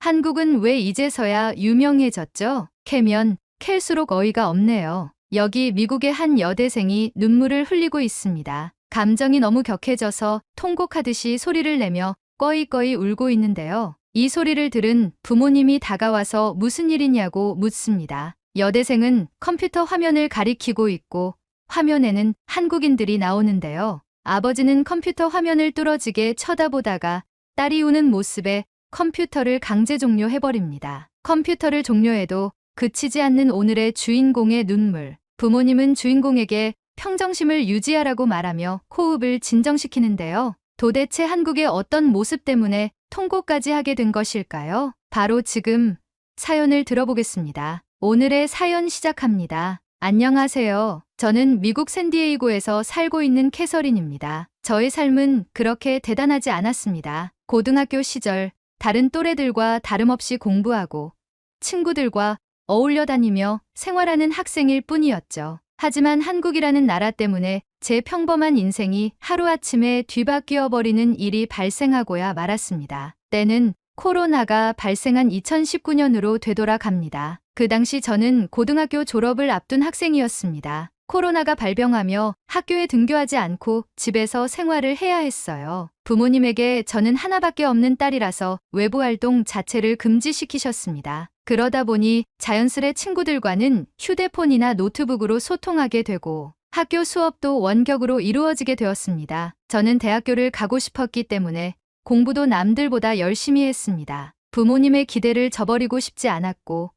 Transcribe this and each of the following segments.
한국은 왜 이제서야 유명해졌죠? 캐면 캘수록 어이가 없네요. 여기 미국의 한 여대생이 눈물을 흘리고 있습니다. 감정이 너무 격해져서 통곡하듯이 소리를 내며 꺼이꺼이 울고 있는데요. 이 소리를 들은 부모님이 다가와서 무슨 일이냐고 묻습니다. 여대생은 컴퓨터 화면을 가리키고 있고 화면에는 한국인들이 나오는데요. 아버지는 컴퓨터 화면을 뚫어지게 쳐다보다가 딸이 우는 모습에 컴퓨터를 강제 종료해버립니다. 컴퓨터를 종료해도 그치지 않는 오늘의 주인공의 눈물. 부모님은 주인공에게 평정심을 유지하라고 말하며 호흡을 진정시키는데요. 도대체 한국의 어떤 모습 때문에 통고까지 하게 된 것일까요? 바로 지금 사연을 들어보겠습니다. 오늘의 사연 시작합니다. 안녕하세요. 저는 미국 샌디에이고에서 살고 있는 캐서린입니다. 저의 삶은 그렇게 대단하지 않았습니다. 고등학교 시절 다른 또래들과 다름없이 공부하고 친구들과 어울려 다니며 생활하는 학생일 뿐이었죠. 하지만 한국이라는 나라 때문에 제 평범한 인생이 하루아침에 뒤바뀌어 버리는 일이 발생하고야 말았습니다. 때는 코로나가 발생한 2019년으로 되돌아갑니다. 그 당시 저는 고등학교 졸업을 앞둔 학생이었습니다. 코로나가 발병하며 학교에 등교하지 않고 집에서 생활을 해야 했어요. 부모님에게 저는 하나밖에 없는 딸이라서 외부 활동 자체를 금지시키셨습니다. 그러다 보니 자연스레 친구들과는 휴대폰이나 노트북으로 소통하게 되고 학교 수업도 원격으로 이루어지게 되었습니다. 저는 대학교를 가고 싶었기 때문에 공부도 남들보다 열심히 했습니다. 부모님의 기대를 저버리고 싶지 않았고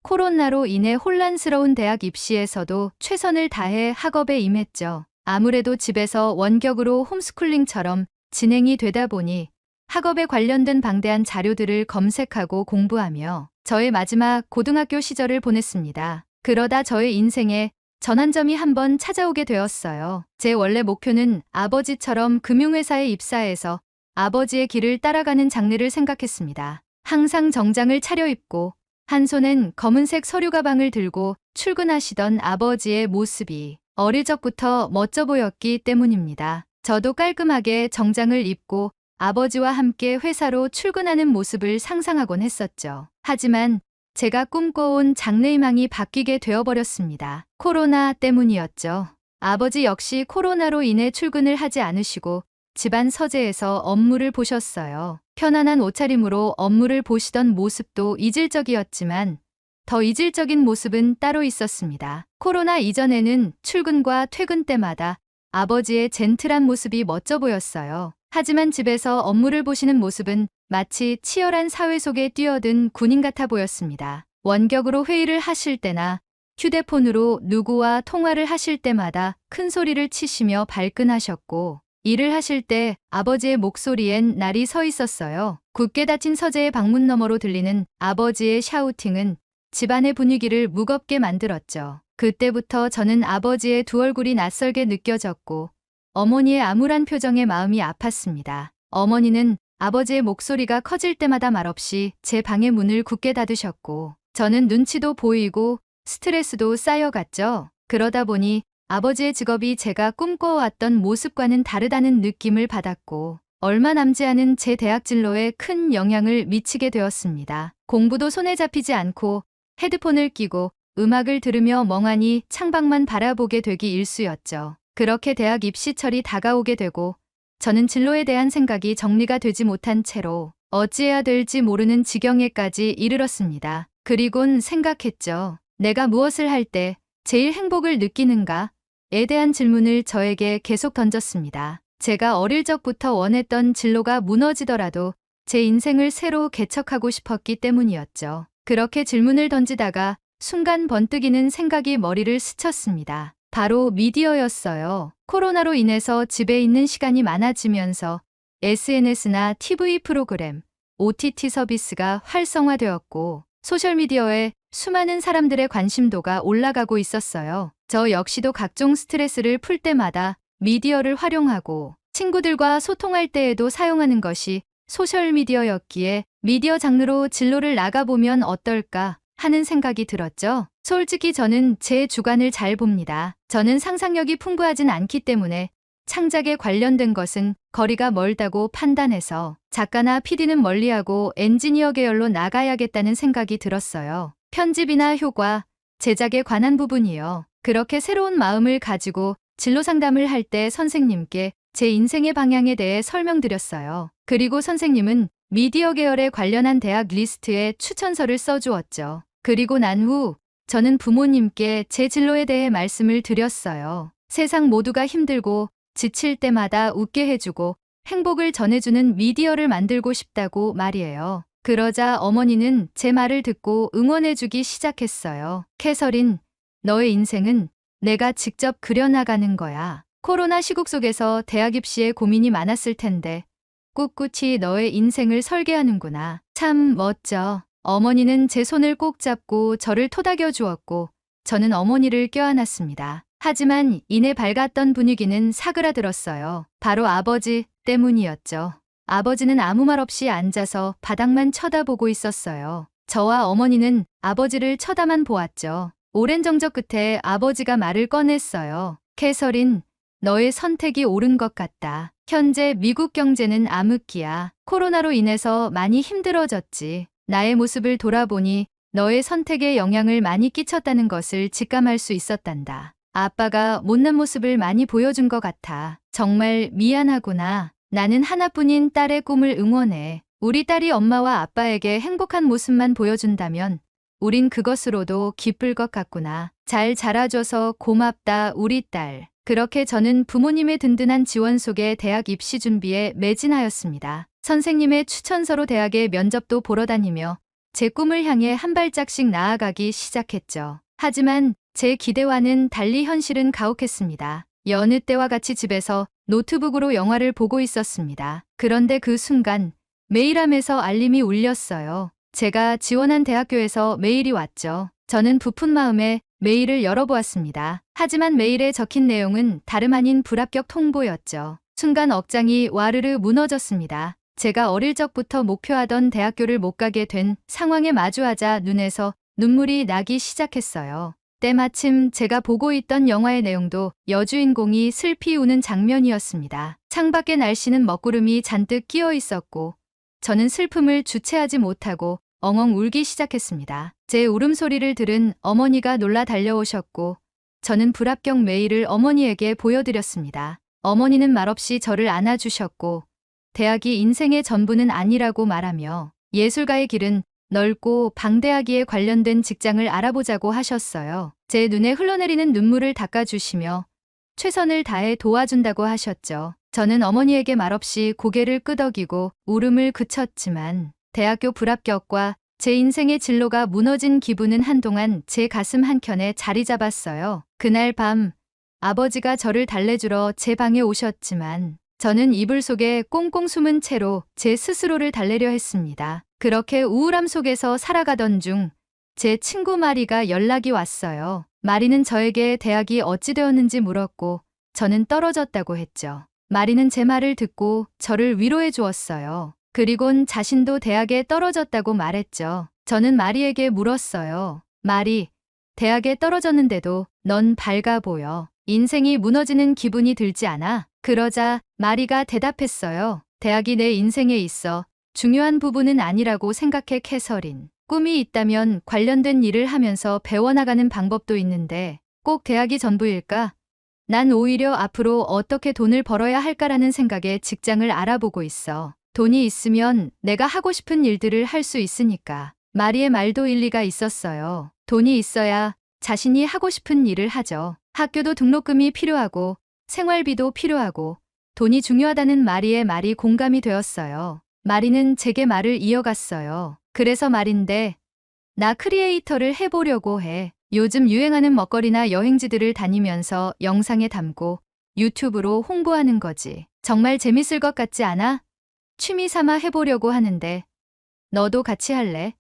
코로나로 인해 혼란스러운 대학 입시에서도 최선을 다해 학업에 임했죠. 아무래도 집에서 원격으로 홈스쿨링처럼 진행이 되다 보니 학업에 관련된 방대한 자료들을 검색하고 공부하며 저의 마지막 고등학교 시절을 보냈습니다. 그러다 저의 인생에 전환점이 한번 찾아오게 되었어요. 제 원래 목표는 아버지처럼 금융회사에 입사해서 아버지의 길을 따라가는 장래를 생각했습니다. 항상 정장을 차려입고 한 손엔 검은색 서류 가방을 들고 출근하시던 아버지의 모습이 어릴 적부터 멋져 보였기 때문입니다. 저도 깔끔하게 정장을 입고 아버지와 함께 회사로 출근하는 모습을 상상하곤 했었죠. 하지만 제가 꿈꿔온 장래희망이 바뀌게 되어버렸습니다. 코로나 때문이었죠. 아버지 역시 코로나로 인해 출근을 하지 않으시고 집안 서재에서 업무를 보셨어요. 편안한 옷차림으로 업무를 보시던 모습도 이질적이었지만 더 이질적인 모습은 따로 있었습니다. 코로나 이전에는 출근과 퇴근 때마다 아버지의 젠틀한 모습이 멋져 보였어요. 하지만 집에서 업무를 보시는 모습은 마치 치열한 사회 속에 뛰어든 군인 같아 보였습니다. 원격으로 회의를 하실 때나 휴대폰으로 누구와 통화를 하실 때마다 큰 소리를 치시며 발끈하셨고 일을 하실 때 아버지의 목소리엔 날이 서 있었어요. 굳게 닫힌 서재의 방문 너머로 들리는 아버지의 샤우팅은 집안의 분위기를 무겁게 만들었죠. 그때부터 저는 아버지의 두 얼굴이 낯설게 느껴졌고 어머니의 암울한 표정에 마음이 아팠습니다. 어머니는 아버지의 목소리가 커질 때마다 말없이 제 방의 문을 굳게 닫으셨고 저는 눈치도 보이고 스트레스도 쌓여갔죠. 그러다 보니 아버지의 직업이 제가 꿈꿔왔던 모습과는 다르다는 느낌을 받았고 얼마 남지 않은 제 대학 진로에 큰 영향을 미치게 되었습니다. 공부도 손에 잡히지 않고 헤드폰을 끼고 음악을 들으며 멍하니 창밖만 바라보게 되기 일쑤였죠. 그렇게 대학 입시철이 다가오게 되고 저는 진로에 대한 생각이 정리가 되지 못한 채로 어찌해야 될지 모르는 지경에까지 이르렀습니다. 그리곤 생각했죠. 내가 무엇을 할 때 제일 행복을 느끼는가? 에 대한 질문을 저에게 계속 던졌습니다. 제가 어릴 적부터 원했던 진로가 무너지더라도 제 인생을 새로 개척하고 싶었기 때문이었죠. 그렇게 질문을 던지다가 순간 번뜩이는 생각이 머리를 스쳤습니다. 바로 미디어였어요. 코로나로 인해서 집에 있는 시간이 많아지면서 SNS나 TV 프로그램, OTT 서비스가 활성화되었고 소셜미디어에 수많은 사람들의 관심도가 올라가고 있었어요. 저 역시도 각종 스트레스를 풀 때마다 미디어를 활용하고 친구들과 소통할 때에도 사용하는 것이 소셜미디어였기에 미디어 장르로 진로를 나가보면 어떨까 하는 생각이 들었죠. 솔직히 저는 제 주관을 잘 봅니다. 저는 상상력이 풍부하진 않기 때문에 창작에 관련된 것은 거리가 멀다고 판단해서 작가나 PD는 멀리하고 엔지니어 계열로 나가야겠다는 생각이 들었어요. 편집이나 효과, 제작에 관한 부분이요. 그렇게 새로운 마음을 가지고 진로 상담을 할 때 선생님께 제 인생의 방향에 대해 설명드렸어요. 그리고 선생님은 미디어 계열에 관련한 대학 리스트에 추천서를 써주었죠. 그리고 난 후 저는 부모님께 제 진로에 대해 말씀을 드렸어요. 세상 모두가 힘들고 지칠 때마다 웃게 해주고 행복을 전해주는 미디어를 만들고 싶다고 말이에요. 그러자 어머니는 제 말을 듣고 응원해주기 시작했어요. 캐서린, 너의 인생은 내가 직접 그려나가는 거야. 코로나 시국 속에서 대학 입시에 고민이 많았을 텐데 꿋꿋이 너의 인생을 설계하는구나. 참 멋져. 어머니는 제 손을 꼭 잡고 저를 토닥여 주었고 저는 어머니를 껴안았습니다. 하지만 이내 밝았던 분위기는 사그라들었어요. 바로 아버지 때문이었죠. 아버지는 아무 말 없이 앉아서 바닥만 쳐다보고 있었어요. 저와 어머니는 아버지를 쳐다만 보았죠. 오랜 정적 끝에 아버지가 말을 꺼냈어요. 캐서린, 너의 선택이 옳은 것 같다. 현재 미국 경제는 암흑기야. 코로나로 인해서 많이 힘들어졌지. 나의 모습을 돌아보니 너의 선택에 영향을 많이 끼쳤다는 것을 직감할 수 있었단다. 아빠가 못난 모습을 많이 보여준 것 같아. 정말 미안하구나. 나는 하나뿐인 딸의 꿈을 응원해. 우리 딸이 엄마와 아빠에게 행복한 모습만 보여준다면 우린 그것으로도 기쁠 것 같구나. 잘 자라줘서 고맙다, 우리 딸. 그렇게 저는 부모님의 든든한 지원 속에 대학 입시 준비에 매진하였습니다. 선생님의 추천서로 대학에 면접도 보러 다니며 제 꿈을 향해 한 발짝씩 나아가기 시작했죠. 하지만 제 기대와는 달리 현실은 가혹했습니다. 여느 때와 같이 집에서 노트북으로 영화를 보고 있었습니다. 그런데 그 순간 메일함에서 알림이 울렸어요. 제가 지원한 대학교에서 메일이 왔죠. 저는 부푼 마음에 메일을 열어보았습니다. 하지만 메일에 적힌 내용은 다름 아닌 불합격 통보였죠. 순간 억장이 와르르 무너졌습니다. 제가 어릴 적부터 목표하던 대학교를 못 가게 된 상황에 마주하자 눈에서 눈물이 나기 시작했어요. 때마침 제가 보고 있던 영화의 내용도 여주인공이 슬피 우는 장면이었습니다. 창밖의 날씨는 먹구름이 잔뜩 끼어 있었고 저는 슬픔을 주체하지 못하고 엉엉 울기 시작했습니다. 제 울음소리를 들은 어머니가 놀라 달려오셨고 저는 불합격 메일을 어머니에게 보여드렸습니다. 어머니는 말없이 저를 안아주셨고 대학이 인생의 전부는 아니라고 말하며 예술가의 길은 넓고 방대하기에 관련된 직장을 알아보자고 하셨어요. 제 눈에 흘러내리는 눈물을 닦아주시며 최선을 다해 도와준다고 하셨죠. 저는 어머니에게 말없이 고개를 끄덕이고 울음을 그쳤지만 대학교 불합격과 제 인생의 진로가 무너진 기분은 한동안 제 가슴 한켠에 자리 잡았어요. 그날 밤 아버지가 저를 달래주러 제 방에 오셨지만 저는 이불 속에 꽁꽁 숨은 채로 제 스스로를 달래려 했습니다. 그렇게 우울함 속에서 살아가던 중 제 친구 마리가 연락이 왔어요. 마리는 저에게 대학이 어찌 되었는지 물었고 저는 떨어졌다고 했죠. 마리는 제 말을 듣고 저를 위로해 주었어요. 그리곤 자신도 대학에 떨어졌다고 말했죠. 저는 마리에게 물었어요. 마리, 대학에 떨어졌는데도 넌 밝아 보여. 인생이 무너지는 기분이 들지 않아? 그러자 마리가 대답했어요. 대학이 내 인생에 있어 중요한 부분은 아니라고 생각해, 캐서린. 꿈이 있다면 관련된 일을 하면서 배워나가는 방법도 있는데 꼭 대학이 전부일까? 난 오히려 앞으로 어떻게 돈을 벌어야 할까라는 생각에 직장을 알아보고 있어. 돈이 있으면 내가 하고 싶은 일들을 할 수 있으니까. 마리의 말도 일리가 있었어요. 돈이 있어야 자신이 하고 싶은 일을 하죠. 학교도 등록금이 필요하고 생활비도 필요하고 돈이 중요하다는 마리의 말이 공감이 되었어요. 마리는 제게 말을 이어갔어요. 그래서 말인데 나 크리에이터를 해보려고 해. 요즘 유행하는 먹거리나 여행지들을 다니면서 영상에 담고 유튜브로 홍보하는 거지. 정말 재밌을 것 같지 않아? 취미 삼아 해보려고 하는데 너도 같이 할래?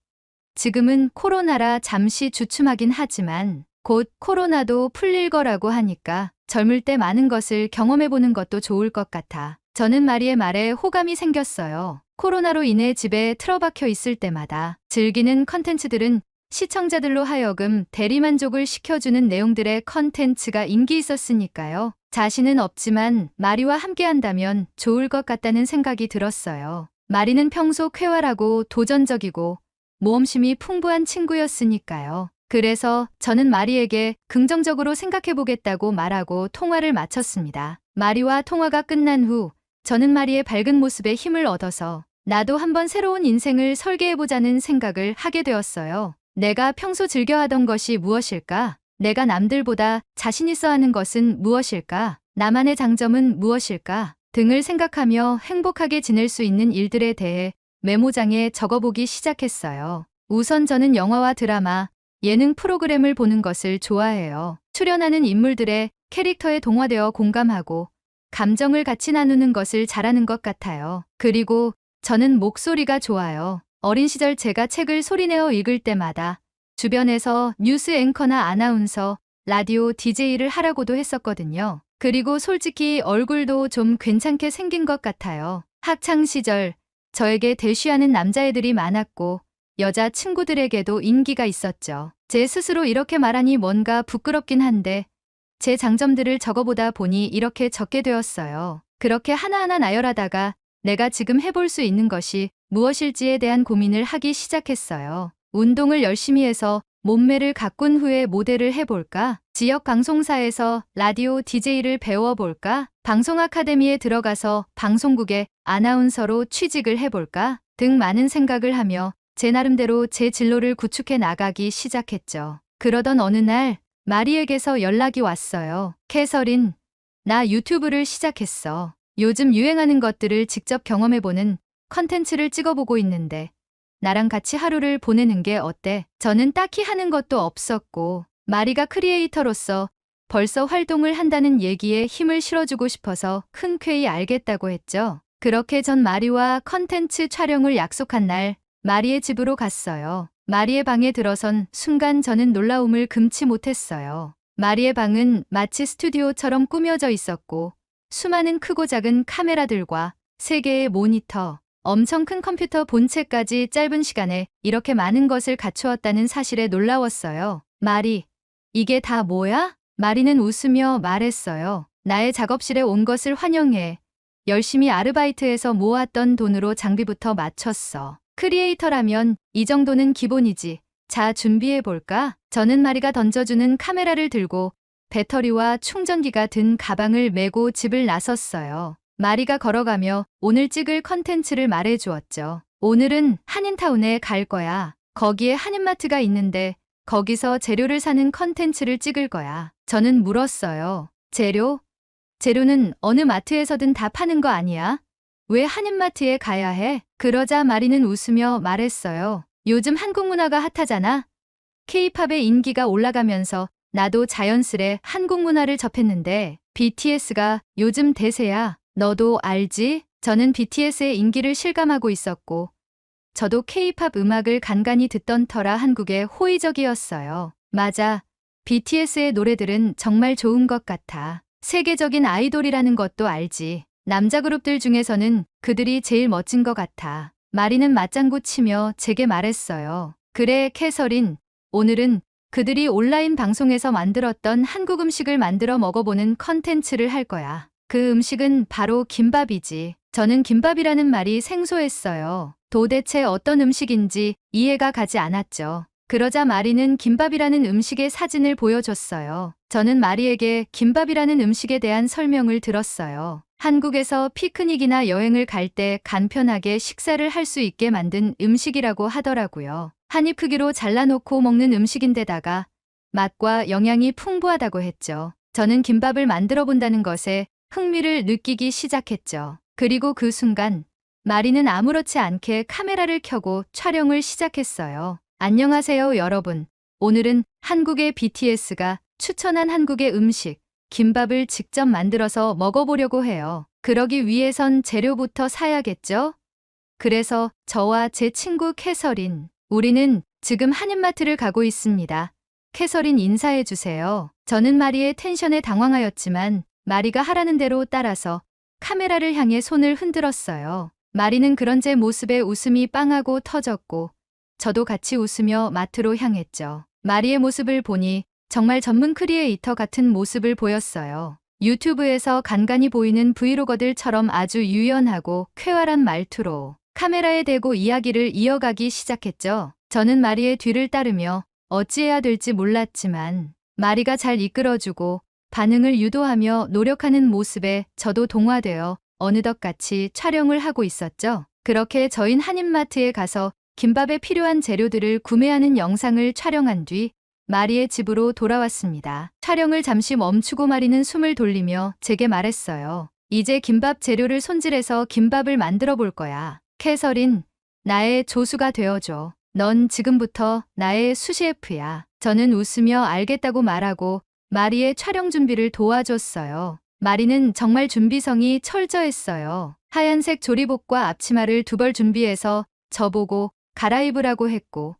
지금은 코로나라 잠시 주춤하긴 하지만 곧 코로나도 풀릴 거라고 하니까 젊을 때 많은 것을 경험해보는 것도 좋을 것 같아. 저는 마리의 말에 호감이 생겼어요. 코로나로 인해 집에 틀어박혀 있을 때마다 즐기는 컨텐츠들은 시청자들로 하여금 대리만족을 시켜주는 내용들의 컨텐츠가 인기 있었으니까요. 자신은 없지만 마리와 함께 한다면 좋을 것 같다는 생각이 들었어요. 마리는 평소 쾌활하고 도전적이고 모험심이 풍부한 친구였으니까요. 그래서 저는 마리에게 긍정적으로 생각해보겠다고 말하고 통화를 마쳤습니다. 마리와 통화가 끝난 후 저는 마리의 밝은 모습에 힘을 얻어서 나도 한번 새로운 인생을 설계해보자는 생각을 하게 되었어요. 내가 평소 즐겨하던 것이 무엇일까? 내가 남들보다 자신 있어 하는 것은 무엇일까? 나만의 장점은 무엇일까? 등을 생각하며 행복하게 지낼 수 있는 일들에 대해 메모장에 적어보기 시작했어요. 우선 저는 영화와 드라마, 예능 프로그램을 보는 것을 좋아해요. 출연하는 인물들의 캐릭터에 동화되어 공감하고 감정을 같이 나누는 것을 잘하는 것 같아요. 그리고 저는 목소리가 좋아요. 어린 시절 제가 책을 소리내어 읽을 때마다 주변에서 뉴스 앵커나 아나운서, 라디오 DJ를 하라고도 했었거든요. 그리고 솔직히 얼굴도 좀 괜찮게 생긴 것 같아요. 학창 시절 저에게 대쉬하는 남자애들이 많았고 여자 친구들에게도 인기가 있었죠. 제 스스로 이렇게 말하니 뭔가 부끄럽긴 한데 제 장점들을 적어보다 보니 이렇게 적게 되었어요. 그렇게 하나하나 나열하다가 내가 지금 해볼 수 있는 것이 무엇일지에 대한 고민을 하기 시작했어요. 운동을 열심히 해서 몸매를 가꾼 후에 모델을 해볼까? 지역 방송사에서 라디오 DJ를 배워볼까? 방송 아카데미에 들어가서 방송국의 아나운서로 취직을 해볼까? 등 많은 생각을 하며 제 나름대로 제 진로를 구축해 나가기 시작했죠. 그러던 어느 날 마리에게서 연락이 왔어요. 캐서린, 나 유튜브를 시작했어. 요즘 유행하는 것들을 직접 경험해보는 컨텐츠를 찍어보고 있는데 나랑 같이 하루를 보내는 게 어때? 저는 딱히 하는 것도 없었고 마리가 크리에이터로서 벌써 활동을 한다는 얘기에 힘을 실어주고 싶어서 흔쾌히 알겠다고 했죠. 그렇게 전 마리와 컨텐츠 촬영을 약속한 날 마리의 집으로 갔어요. 마리의 방에 들어선 순간 저는 놀라움을 금치 못했어요. 마리의 방은 마치 스튜디오처럼 꾸며져 있었고 수많은 크고 작은 카메라들과 3개의 모니터, 엄청 큰 컴퓨터 본체까지 짧은 시간에 이렇게 많은 것을 갖추었다는 사실에 놀라웠어요. 마리, 이게 다 뭐야? 마리는 웃으며 말했어요. 나의 작업실에 온 것을 환영해. 열심히 아르바이트해서 모았던 돈으로 장비부터 맞췄어. 크리에이터라면 이 정도는 기본이지. 자, 준비해볼까? 저는 마리가 던져주는 카메라를 들고 배터리와 충전기가 든 가방을 메고 집을 나섰어요. 마리가 걸어가며 오늘 찍을 컨텐츠를 말해주었죠. 오늘은 한인타운에 갈 거야. 거기에 한인마트가 있는데 거기서 재료를 사는 컨텐츠를 찍을 거야. 저는 물었어요. 재료? 재료는 어느 마트에서든 다 파는 거 아니야? 왜 한인마트에 가야 해? 그러자 마리는 웃으며 말했어요. 요즘 한국 문화가 핫하잖아. K-팝의 인기가 올라가면서 나도 자연스레 한국 문화를 접했는데 BTS가 요즘 대세야. 너도 알지? 저는 BTS의 인기를 실감하고 있었고 저도 K-팝 음악을 간간히 듣던 터라 한국에 호의적이었어요. 맞아. BTS의 노래들은 정말 좋은 것 같아. 세계적인 아이돌이라는 것도 알지. 남자 그룹들 중에서는 그들이 제일 멋진 것 같아. 마리는 맞장구 치며 제게 말했어요. 그래, 캐서린. 오늘은 그들이 온라인 방송에서 만들었던 한국 음식을 만들어 먹어보는 컨텐츠를 할 거야. 그 음식은 바로 김밥이지. 저는 김밥이라는 말이 생소했어요. 도대체 어떤 음식인지 이해가 가지 않았죠. 그러자 마리는 김밥이라는 음식의 사진을 보여줬어요. 저는 마리에게 김밥이라는 음식에 대한 설명을 들었어요. 한국에서 피크닉이나 여행을 갈 때 간편하게 식사를 할 수 있게 만든 음식이라고 하더라고요. 한 입 크기로 잘라놓고 먹는 음식인데다가 맛과 영양이 풍부하다고 했죠. 저는 김밥을 만들어 본다는 것에 흥미를 느끼기 시작했죠. 그리고 그 순간 마리는 아무렇지 않게 카메라를 켜고 촬영을 시작했어요. 안녕하세요, 여러분. 오늘은 한국의 BTS가 추천한 한국의 음식, 김밥을 직접 만들어서 먹어보려고 해요. 그러기 위해선 재료부터 사야겠죠? 그래서 저와 제 친구 캐서린, 우리는 지금 한인마트를 가고 있습니다. 캐서린 인사해주세요. 저는 마리의 텐션에 당황하였지만 마리가 하라는 대로 따라서 카메라를 향해 손을 흔들었어요. 마리는 그런 제 모습에 웃음이 빵하고 터졌고 저도 같이 웃으며 마트로 향했죠. 마리의 모습을 보니 정말 전문 크리에이터 같은 모습을 보였어요. 유튜브에서 간간히 보이는 브이로거들처럼 아주 유연하고 쾌활한 말투로 카메라에 대고 이야기를 이어가기 시작했죠. 저는 마리의 뒤를 따르며 어찌해야 될지 몰랐지만 마리가 잘 이끌어주고 반응을 유도하며 노력하는 모습에 저도 동화되어 어느덧 같이 촬영을 하고 있었죠. 그렇게 저흰 한인마트에 가서 김밥에 필요한 재료들을 구매하는 영상을 촬영한 뒤 마리의 집으로 돌아왔습니다. 촬영을 잠시 멈추고 마리는 숨을 돌리며 제게 말했어요. 이제 김밥 재료를 손질해서 김밥을 만들어 볼 거야. 캐서린, 나의 조수가 되어줘. 넌 지금부터 나의 수셰프야. 저는 웃으며 알겠다고 말하고 마리의 촬영 준비를 도와줬어요. 마리는 정말 준비성이 철저했어요. 하얀색 조리복과 앞치마를 2벌 준비해서 저보고 갈아입으라고 했고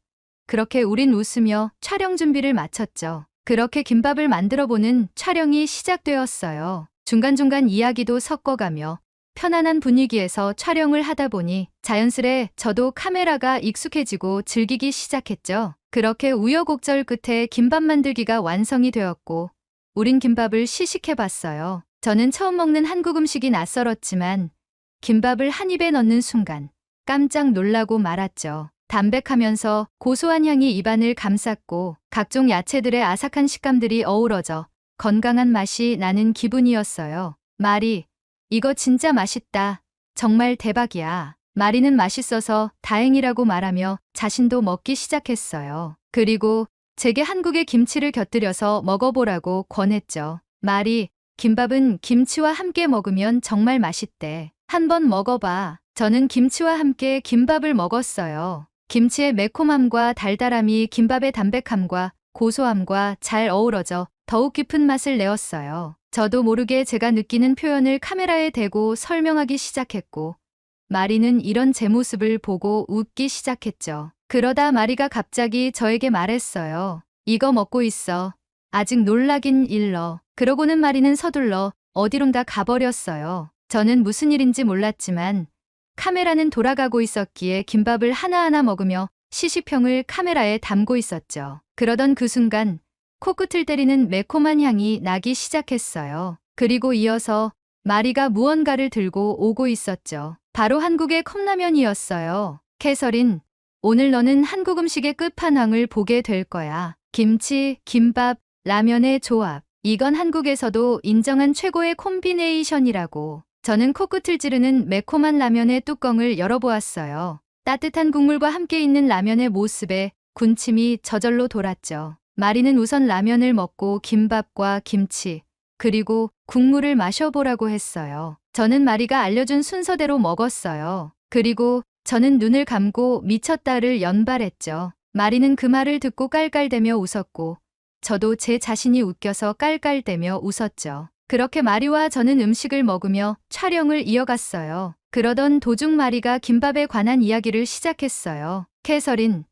그렇게 우린 웃으며 촬영 준비를 마쳤죠. 그렇게 김밥을 만들어보는 촬영이 시작되었어요. 중간중간 이야기도 섞어가며 편안한 분위기에서 촬영을 하다 보니 자연스레 저도 카메라가 익숙해지고 즐기기 시작했죠. 그렇게 우여곡절 끝에 김밥 만들기가 완성이 되었고 우린 김밥을 시식해봤어요. 저는 처음 먹는 한국 음식이 낯설었지만 김밥을 한 입에 넣는 순간 깜짝 놀라고 말았죠. 담백하면서 고소한 향이 입안을 감쌌고 각종 야채들의 아삭한 식감들이 어우러져 건강한 맛이 나는 기분이었어요. 마리, 이거 진짜 맛있다. 정말 대박이야. 마리는 맛있어서 다행이라고 말하며 자신도 먹기 시작했어요. 그리고 제게 한국의 김치를 곁들여서 먹어보라고 권했죠. 마리, 김밥은 김치와 함께 먹으면 정말 맛있대. 한번 먹어봐. 저는 김치와 함께 김밥을 먹었어요. 김치의 매콤함과 달달함이 김밥의 담백함과 고소함과 잘 어우러져 더욱 깊은 맛을 내었어요. 저도 모르게 제가 느끼는 표현을 카메라에 대고 설명하기 시작했고 마리는 이런 제 모습을 보고 웃기 시작했죠. 그러다 마리가 갑자기 저에게 말했어요. 이거 먹고 있어. 아직 놀라긴 일러. 그러고는 마리는 서둘러 어디론가 가버렸어요. 저는 무슨 일인지 몰랐지만 카메라는 돌아가고 있었기에 김밥을 하나하나 먹으며 시식평을 카메라에 담고 있었죠. 그러던 그 순간 코끝을 때리는 매콤한 향이 나기 시작했어요. 그리고 이어서 마리가 무언가를 들고 오고 있었죠. 바로 한국의 컵라면이었어요. 캐서린, 오늘 너는 한국 음식의 끝판왕을 보게 될 거야. 김치, 김밥, 라면의 조합. 이건 한국에서도 인정한 최고의 콤비네이션이라고. 저는 코끝을 찌르는 매콤한 라면의 뚜껑을 열어보았어요. 따뜻한 국물과 함께 있는 라면의 모습에 군침이 저절로 돌았죠. 마리는 우선 라면을 먹고 김밥과 김치, 그리고 국물을 마셔보라고 했어요. 저는 마리가 알려준 순서대로 먹었어요. 그리고 저는 눈을 감고 미쳤다를 연발했죠. 마리는 그 말을 듣고 깔깔대며 웃었고 저도 제 자신이 웃겨서 깔깔대며 웃었죠. 그렇게 마리와 저는 음식을 먹으며 촬영을 이어갔어요. 그러던 도중 마리가 김밥에 관한 이야기를 시작했어요. 캐서린,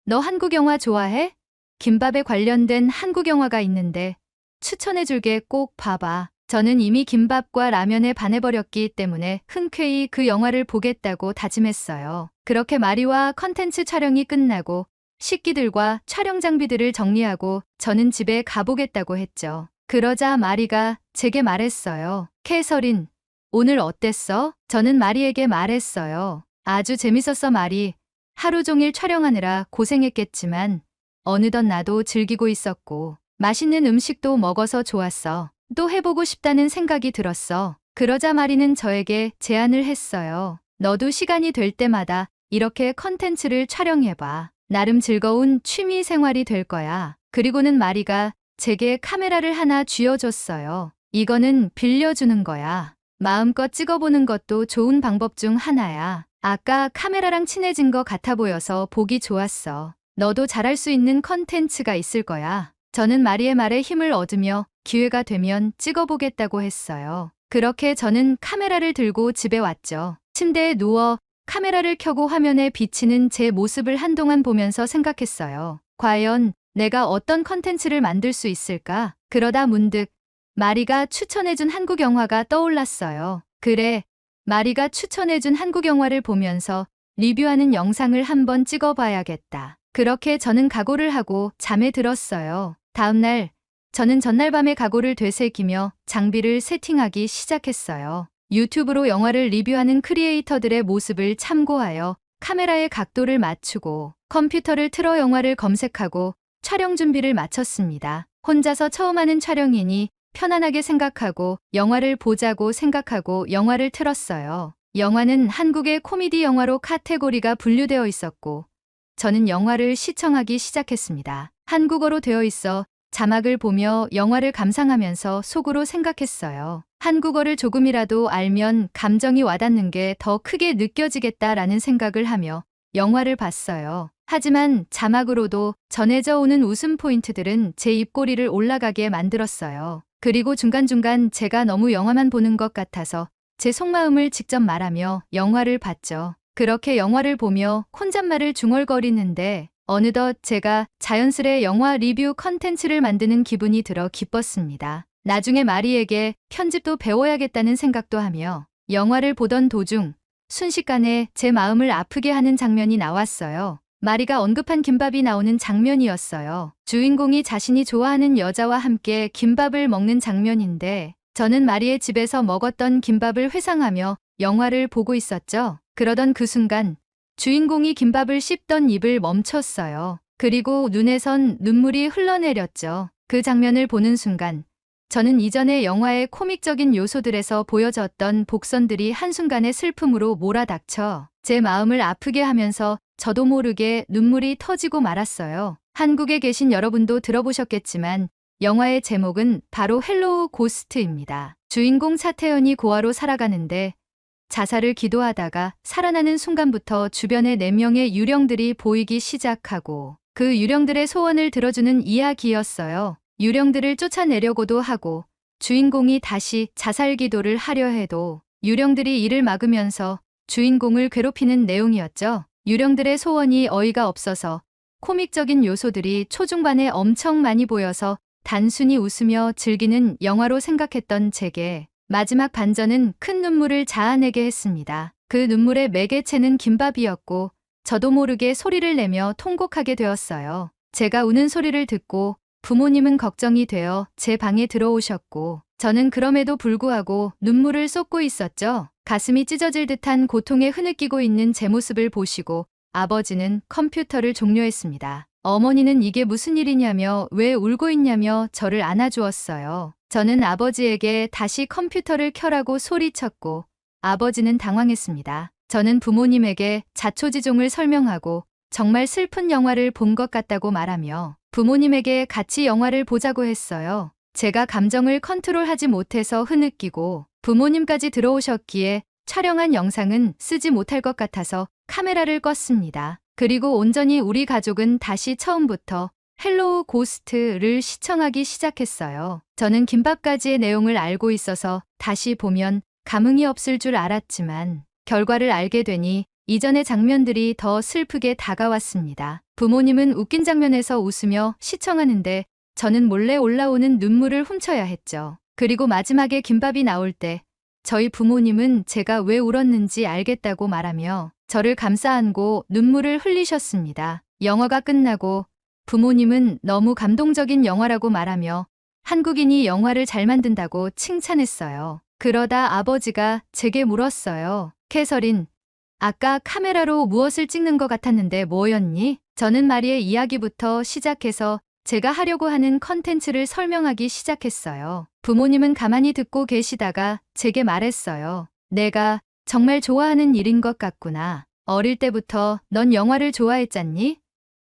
너 한국 영화 좋아해? 김밥에 관련된 한국 영화가 있는데 추천해줄게. 꼭 봐봐. 저는 이미 김밥과 라면에 반해버렸기 때문에 흔쾌히 그 영화를 보겠다고 다짐했어요. 그렇게 마리와 컨텐츠 촬영이 끝나고 식기들과 촬영 장비들을 정리하고 저는 집에 가보겠다고 했죠. 그러자 마리가 제게 말했어요. 캐서린, 오늘 어땠어? 저는 마리에게 말했어요. 아주 재밌었어 마리. 하루 종일 촬영하느라 고생했겠지만 어느덧 나도 즐기고 있었고 맛있는 음식도 먹어서 좋았어. 또 해보고 싶다는 생각이 들었어. 그러자 마리는 저에게 제안을 했어요. 너도 시간이 될 때마다 이렇게 컨텐츠를 촬영해봐. 나름 즐거운 취미 생활이 될 거야. 그리고는 마리가 제게 카메라를 하나 쥐어줬어요. 이거는 빌려주는 거야. 마음껏 찍어보는 것도 좋은 방법 중 하나야. 아까 카메라랑 친해진 것 같아 보여서 보기 좋았어. 너도 잘할 수 있는 컨텐츠가 있을 거야. 저는 마리의 말에 힘을 얻으며 기회가 되면 찍어보겠다고 했어요. 그렇게 저는 카메라를 들고 집에 왔죠. 침대에 누워 카메라를 켜고 화면에 비치는 제 모습을 한동안 보면서 생각했어요. 과연 내가 어떤 컨텐츠를 만들 수 있을까? 그러다 문득 마리가 추천해준 한국 영화가 떠올랐어요. 그래, 마리가 추천해준 한국 영화를 보면서 리뷰하는 영상을 한번 찍어봐야겠다. 그렇게 저는 각오를 하고 잠에 들었어요. 다음날 저는 전날 밤에 각오를 되새기며 장비를 세팅하기 시작했어요. 유튜브로 영화를 리뷰하는 크리에이터들의 모습을 참고하여 카메라의 각도를 맞추고 컴퓨터를 틀어 영화를 검색하고 촬영 준비를 마쳤습니다. 혼자서 처음 하는 촬영이니 편안하게 생각하고 영화를 보자고 생각하고 영화를 틀었어요. 영화는 한국의 코미디 영화로 카테고리가 분류되어 있었고 저는 영화를 시청하기 시작했습니다. 한국어로 되어 있어 자막을 보며 영화를 감상하면서 속으로 생각했어요. 한국어를 조금이라도 알면 감정이 와닿는 게 더 크게 느껴지겠다라는 생각을 하며 영화를 봤어요. 하지만 자막으로도 전해져 오는 웃음 포인트들은 제 입꼬리를 올라가게 만들었어요. 그리고 중간중간 제가 너무 영화만 보는 것 같아서 제 속마음을 직접 말하며 영화를 봤죠. 그렇게 영화를 보며 혼잣말을 중얼거리는데 어느덧 제가 자연스레 영화 리뷰 컨텐츠를 만드는 기분이 들어 기뻤습니다. 나중에 마리에게 편집도 배워야겠다는 생각도 하며 영화를 보던 도중 순식간에 제 마음을 아프게 하는 장면이 나왔어요. 마리가 언급한 김밥이 나오는 장면이었어요. 주인공이 자신이 좋아하는 여자와 함께 김밥을 먹는 장면인데 저는 마리의 집에서 먹었던 김밥을 회상하며 영화를 보고 있었죠. 그러던 그 순간 주인공이 김밥을 씹던 입을 멈췄어요. 그리고 눈에선 눈물이 흘러내렸죠. 그 장면을 보는 순간 저는 이전의 영화의 코믹적인 요소들에서 보여졌던 복선들이 한순간에 슬픔으로 몰아닥쳐 제 마음을 아프게 하면서 저도 모르게 눈물이 터지고 말았어요. 한국에 계신 여러분도 들어보셨겠지만 영화의 제목은 바로 헬로우 고스트입니다. 주인공 차태현이 고아로 살아가는데 자살을 기도하다가 살아나는 순간부터 주변에 4명의 유령들이 보이기 시작하고 그 유령들의 소원을 들어주는 이야기였어요. 유령들을 쫓아내려고도 하고 주인공이 다시 자살 기도를 하려 해도 유령들이 이를 막으면서 주인공을 괴롭히는 내용이었죠. 유령들의 소원이 어이가 없어서 코믹적인 요소들이 초중반에 엄청 많이 보여서 단순히 웃으며 즐기는 영화로 생각했던 제게 마지막 반전은 큰 눈물을 자아내게 했습니다. 그 눈물의 매개체는 김밥이었고 저도 모르게 소리를 내며 통곡하게 되었어요. 제가 우는 소리를 듣고 부모님은 걱정이 되어 제 방에 들어오셨고 저는 그럼에도 불구하고 눈물을 쏟고 있었죠. 가슴이 찢어질 듯한 고통에 흐느끼고 있는 제 모습을 보시고 아버지는 컴퓨터를 종료했습니다. 어머니는 이게 무슨 일이냐며 왜 울고 있냐며 저를 안아주었어요. 저는 아버지에게 다시 컴퓨터를 켜라고 소리쳤고 아버지는 당황했습니다. 저는 부모님에게 자초지종을 설명하고 정말 슬픈 영화를 본 것 같다고 말하며 부모님에게 같이 영화를 보자고 했어요. 제가 감정을 컨트롤하지 못해서 흐느끼고 부모님까지 들어오셨기에 촬영한 영상은 쓰지 못할 것 같아서 카메라를 껐습니다. 그리고 온전히 우리 가족은 다시 처음부터 헬로우 고스트를 시청하기 시작했어요. 저는 김밥까지의 내용을 알고 있어서 다시 보면 감흥이 없을 줄 알았지만 결과를 알게 되니 이전의 장면들이 더 슬프게 다가왔습니다. 부모님은 웃긴 장면에서 웃으며 시청하는데 저는 몰래 올라오는 눈물을 훔쳐야 했죠. 그리고 마지막에 김밥이 나올 때 저희 부모님은 제가 왜 울었는지 알겠다고 말하며 저를 감싸 안고 눈물을 흘리셨습니다. 영화가 끝나고 부모님은 너무 감동적인 영화라고 말하며 한국인이 영화를 잘 만든다고 칭찬했어요. 그러다 아버지가 제게 물었어요. 캐서린, 아까 카메라로 무엇을 찍는 것 같았는데 뭐였니? 저는 마리의 이야기부터 시작해서 제가 하려고 하는 컨텐츠를 설명하기 시작했어요. 부모님은 가만히 듣고 계시다가 제게 말했어요. 내가 정말 좋아하는 일인 것 같구나. 어릴 때부터 넌 영화를 좋아했잖니?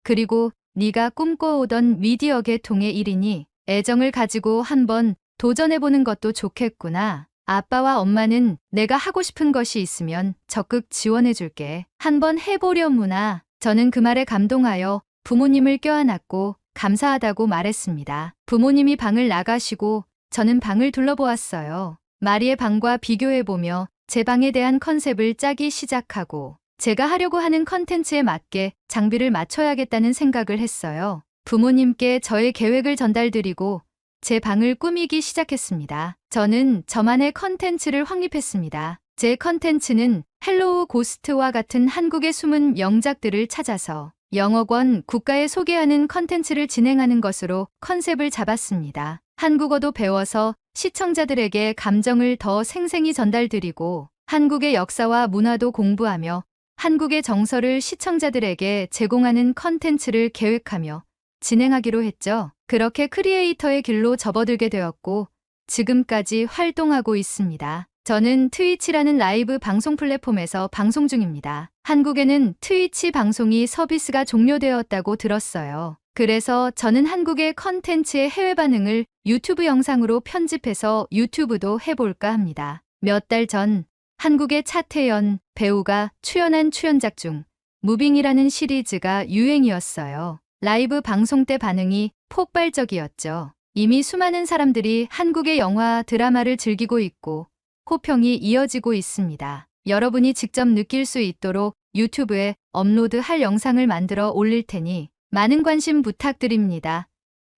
그리고 네가 꿈꿔오던 미디어 계통의 일이니 애정을 가지고 한번 도전해보는 것도 좋겠구나. 아빠와 엄마는 내가 하고 싶은 것이 있으면 적극 지원해줄게. 한번 해보려무나. 저는 그 말에 감동하여 부모님을 껴안았고 감사하다고 말했습니다. 부모님이 방을 나가시고 저는 방을 둘러보았어요. 마리의 방과 비교해보며 제 방에 대한 컨셉을 짜기 시작하고 제가 하려고 하는 컨텐츠에 맞게 장비를 맞춰야겠다는 생각을 했어요. 부모님께 저의 계획을 전달드리고 제 방을 꾸미기 시작했습니다. 저는 저만의 컨텐츠를 확립했습니다. 제 컨텐츠는 헬로우 고스트와 같은 한국의 숨은 명작들을 찾아서 영어권 국가에 소개하는 컨텐츠를 진행하는 것으로 컨셉을 잡았습니다. 한국어도 배워서 시청자들에게 감정을 더 생생히 전달드리고 한국의 역사와 문화도 공부하며 한국의 정서를 시청자들에게 제공하는 컨텐츠를 계획하며 진행하기로 했죠. 그렇게 크리에이터의 길로 접어들게 되었고 지금까지 활동하고 있습니다. 저는 트위치라는 라이브 방송 플랫폼에서 방송 중입니다. 한국에는 트위치 방송이 서비스가 종료되었다고 들었어요. 그래서 저는 한국의 컨텐츠의 해외 반응을 유튜브 영상으로 편집해서 유튜브도 해볼까 합니다. 몇 달 전 한국의 차태현 배우가 출연한 출연작 중 무빙이라는 시리즈가 유행이었어요. 라이브 방송 때 반응이 폭발적이었죠. 이미 수많은 사람들이 한국의 영화, 드라마를 즐기고 있고 호평이 이어지고 있습니다. 여러분이 직접 느낄 수 있도록 유튜브에 업로드할 영상을 만들어 올릴 테니 많은 관심 부탁드립니다.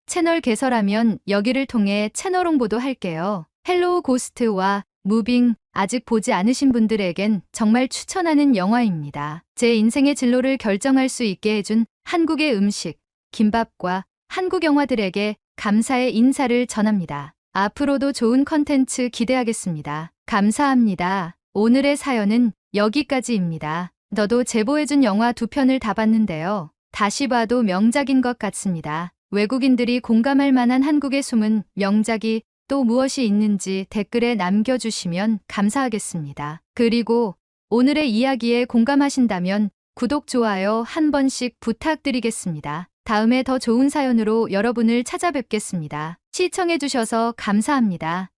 채널 개설하면 여기를 통해 채널 홍보도 할게요. 헬로우 고스트와 무빙 아직 보지 않으신 분들에겐 정말 추천하는 영화입니다. 제 인생의 진로를 결정할 수 있게 해준 한국의 음식, 김밥과 한국 영화들에게 감사의 인사를 전합니다. 앞으로도 좋은 컨텐츠 기대하겠습니다. 감사합니다. 오늘의 사연은 여기까지입니다. 저도 제보해준 영화 2편을 다 봤는데요. 다시 봐도 명작인 것 같습니다. 외국인들이 공감할 만한 한국의 숨은 명작이 또 무엇이 있는지 댓글에 남겨주시면 감사하겠습니다. 그리고 오늘의 이야기에 공감하신다면 구독, 좋아요 한 번씩 부탁드리겠습니다. 다음에 더 좋은 사연으로 여러분을 찾아뵙겠습니다. 시청해주셔서 감사합니다.